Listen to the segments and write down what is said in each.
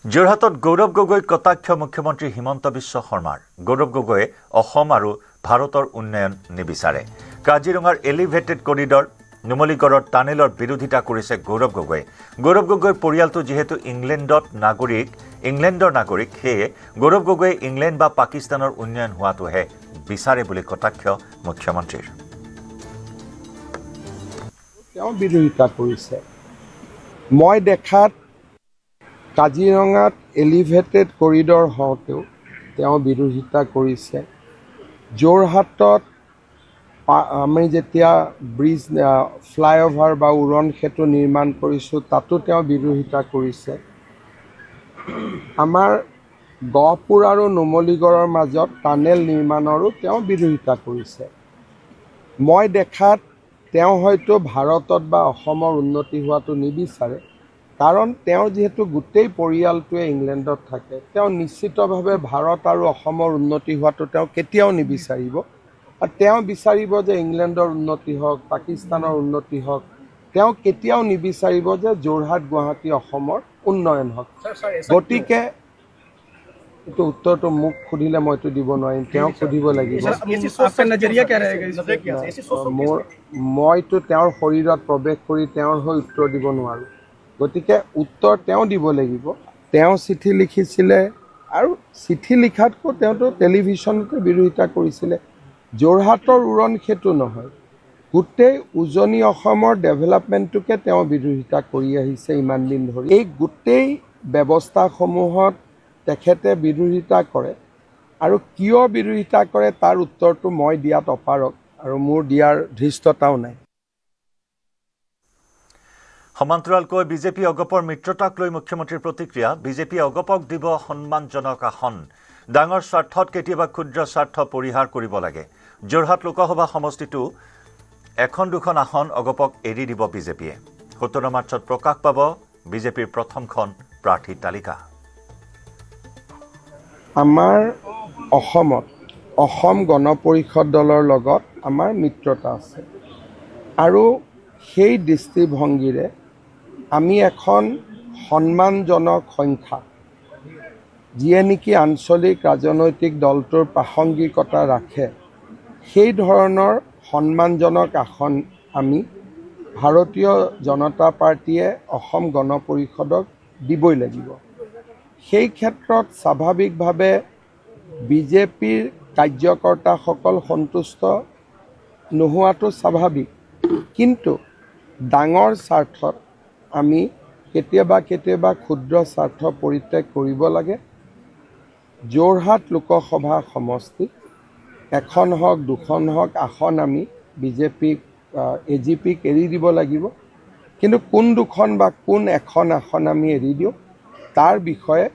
যোৰহাটত গৌৰৱ গগৈ কটাক্ষ মুখ্যমন্ত্ৰী হিমন্ত বিশ্ব শৰ্মাৰ গৌৰৱ গগৈয়ে অসম আৰু ভাৰতৰ উন্নয়ন নিবিচাৰে কাজিৰঙাৰ এলিভেটেড কৰিডৰ নুমলীগড়ৰ টানেলৰ বিৰোধিতা কৰিছে গৌৰৱ গগৈৰ পৰিয়ালটো যেহেতু ইংলেণ্ডৰ নাগৰিক সেয়ে গৌৰৱ গগৈয়ে ইংলেণ্ড বা পাকিস্তানৰ উন্নয়ন হোৱাটোহে বিচাৰে বুলি কটাক্ষ মুখ্যমন্ত্ৰীৰ তেওঁ বিৰোধিতা কৰিছে মই দেখাত কাজিৰঙাত এলিভেটেড কৰিডৰ হওঁতেও তেওঁ বিৰোধিতা কৰিছে যোৰহাটত আমি যেতিয়া ব্ৰিজ ফ্লাইঅভাৰ বা উৰণ সেতু নিৰ্মাণ কৰিছোঁ তাতো তেওঁ বিৰোধিতা কৰিছে আমাৰ গহপুৰ আৰু নুমলীগড়ৰ মাজত টানেল নিৰ্মাণৰো তেওঁ বিৰোধিতা কৰিছে মই দেখাত তেওঁ হয়তো ভাৰতত বা অসমৰ উন্নতি হোৱাটো নিবিচাৰে কাৰণ তেওঁ যেহেতু গোটেই পৰিয়ালটোৱে ইংলেণ্ডত থাকে তেওঁ নিশ্চিতভাৱে ভাৰত আৰু অসমৰ উন্নতি হোৱাটো তেওঁ কেতিয়াও নিবিচাৰিব আৰু তেওঁ বিচাৰিব যে ইংলেণ্ডৰ উন্নতি হওক পাকিস্তানৰ উন্নতি হওক তেওঁ কেতিয়াও নিবিচাৰিব যে যোৰহাট গুৱাহাটী অসমৰ উন্নয়ন হওক গতিকে এইটো উত্তৰটো মোক সুধিলে মইতো দিব নোৱাৰিম তেওঁক সুধিব লাগিব মইতো তেওঁৰ শৰীৰত প্ৰৱেশ কৰি তেওঁৰ হৈ উত্তৰ দিব নোৱাৰোঁ গতিকে উত্তৰ তেওঁ দিব লাগিব তেওঁ চিঠি লিখিছিলে আৰু চিঠি লিখাতকৈ তেওঁতো টেলিভিশ্যনতে বিৰোধিতা কৰিছিলে যোৰহাটৰ উৰণ সেতু নহয় গোটেই উজনি অসমৰ ডেভেলপমেণ্টটোকে তেওঁ বিৰোধিতা কৰি আহিছে ইমান দিন ধৰি এই গোটেই ব্যৱস্থাসমূহত তেখেতে বিৰোধিতা কৰে আৰু কিয় বিৰোধিতা কৰে তাৰ উত্তৰটো মই দিয়াত অপাৰক আৰু মোৰ দিয়াৰ ধৃষ্টতাও নাই সমান্তৰালকৈ বিজেপি অগপৰ মিত্ৰতাক লৈ মুখ্যমন্ত্ৰীৰ প্ৰতিক্ৰিয়া বিজেপিয়ে অগপক দিব সন্মানজনক আসন ডাঙৰ স্বাৰ্থত কেতিয়াবা ক্ষুদ্ৰ স্বাৰ্থ পৰিহাৰ কৰিব লাগে যোৰহাট লোকসভা সমষ্টিটো এখন দুখন আসন অগপক এৰি দিব বিজেপিয়ে 17 মাৰ্চত প্ৰকাশ পাব বিজেপিৰ প্ৰথমখন প্ৰাৰ্থী তালিকা আমাৰ অসমত অসম গণ পৰিষদ দলৰ লগত আমাৰ মিত্ৰতা আছে আৰু সেই দৃষ্টিভংগীৰে আমি এখন সন্মানজনক সংখ্যা যিয়ে নেকি আঞ্চলিক ৰাজনৈতিক দলটোৰ প্ৰাসংগিকতা ৰাখে সেই ধৰণৰ সন্মানজনক আসন আমি ভাৰতীয় জনতা পাৰ্টীয়ে অসম গণ পৰিষদক দিবই লাগিব সেই ক্ষেত্ৰত স্বাভাৱিকভাৱে বিজেপিৰ কাৰ্যকৰ্তাসকল সন্তুষ্ট নোহোৱাটো স্বাভাৱিক কিন্তু ডাঙৰ স্বাৰ্থত আমি কেতিয়াবা ক্ষুদ্ৰ স্বাৰ্থ পৰিত্যাগ কৰিব লাগে যোৰহাট লোকসভা সমষ্টি এখন হওক দুখন হওক আসন আমি বিজেপিক এজিপিক এৰি দিব লাগিব কিন্তু কোন দুখন বা কোন এখন আসন আমি এৰি দিওঁ তাৰ বিষয়ে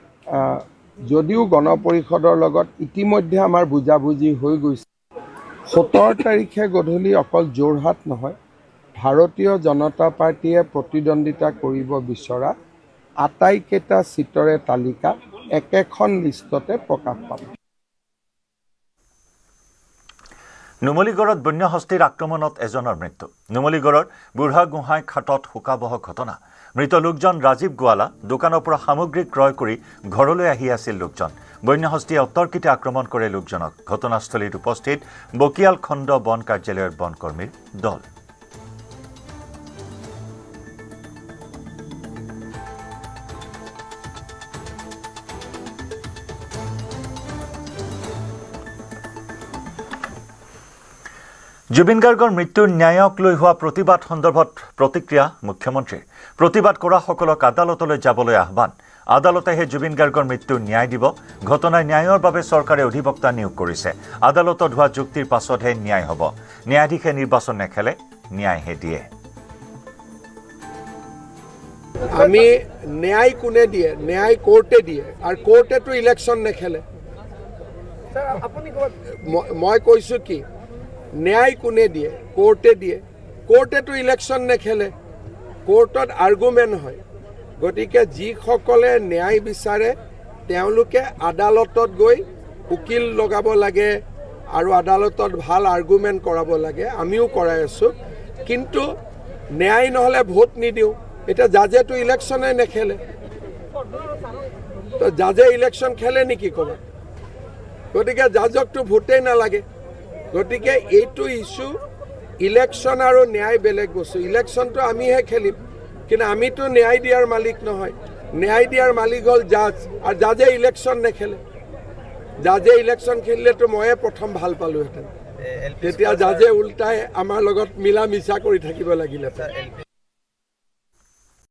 যদিও গণ পৰিষদৰ লগত ইতিমধ্যে আমাৰ বুজাবুজি হৈ গৈছে 17 তাৰিখে গধূলি অকল যোৰহাট নহয় ভাৰতীয় জনতা পাৰ্টীয়ে প্ৰতিদ্বন্দ্বিতা কৰিব বিচৰা আটাইকেইটা চিটৰে তালিকা একেখন লিষ্টতে প্ৰকাশ পাব নুমলীগড়ত বন্যহস্তীৰ আক্ৰমণত এজনৰ মৃত্যু নুমলীগড়ৰ বুঢ়াগোহাঁই ঘাটত শোকাবহ ঘটনা মৃত লোকজন ৰাজীৱ গোৱালা দোকানৰ পৰা সামগ্ৰী ক্ৰয় কৰি ঘৰলৈ আহি আছিল লোকজন বন্যহস্তীয়ে অতৰ্কিতে আক্ৰমণ কৰে লোকজনক ঘটনাস্থলীত উপস্থিত বকিয়াল খণ্ড বন কাৰ্যালয়ৰ বনকৰ্মীৰ দল জুবিন গাৰ্গৰ মৃত্যুৰ ন্যায়ক লৈ হোৱা প্ৰতিবাদ সন্দৰ্ভত প্ৰতিক্ৰিয়া মুখ্যমন্ত্ৰীৰ প্ৰতিবাদ কৰাসকলক আদালতলৈ যাবলৈ আহ্বান আদালতেহে জুবিন গাৰ্গৰ মৃত্যুৰ ন্যায় দিব ঘটনাৰ ন্যায়ৰ বাবে চৰকাৰে অধিবক্তা নিয়োগ কৰিছে আদালতত হোৱা যুক্তিৰ পাছতহে ন্যায় হ'ব ন্যায়াধীশে নিৰ্বাচন নেখেলে ন্যায়হে দিয়ে আমি ন্যায় কোনে দিয়ে ন্যায় কোৰ্টে দিয়ে আৰু কোৰ্টেতো ইলেকশ্যন নেখেলে মই কৈছোঁ কি ন্যায় কোনে দিয়ে কোৰ্টেতো ইলেকশ্যন নেখেলে কোৰ্টত আৰ্গুমেণ্ট হয় গতিকে যিসকলে ন্যায় বিচাৰে তেওঁলোকে আদালতত গৈ উকিল লগাব লাগে আৰু আদালতত ভাল আৰ্গুমেণ্ট কৰাব লাগে আমিও কৰাই আছোঁ কিন্তু ন্যায় নহ'লে ভোট নিদিওঁ এতিয়া জাজেতো ইলেকশ্যনে নেখেলে তো জাজে ইলেকশ্যন খেলে নেকি ক'ব গতিকে জাজকতো ভোটেই নালাগে গতিকে এইটো ইস্যু ইলেকশ্যন আৰু ন্যায় বেলেগ বস্তু ইলেকশ্যনটো আমিহে খেলিম কিন্তু আমিতো ন্যায় দিয়াৰ মালিক নহয় ন্যায় দিয়াৰ মালিক হ'ল জাজ আৰু জাজে ইলেকশ্যন নেখেলে জাজে ইলেকশ্যন খেলিলেতো ময়ে প্ৰথম ভাল পালোহেঁতেন তেতিয়া জাজে উল্টাই আমাৰ লগত মিলা মিছা কৰি থাকিব লাগিলে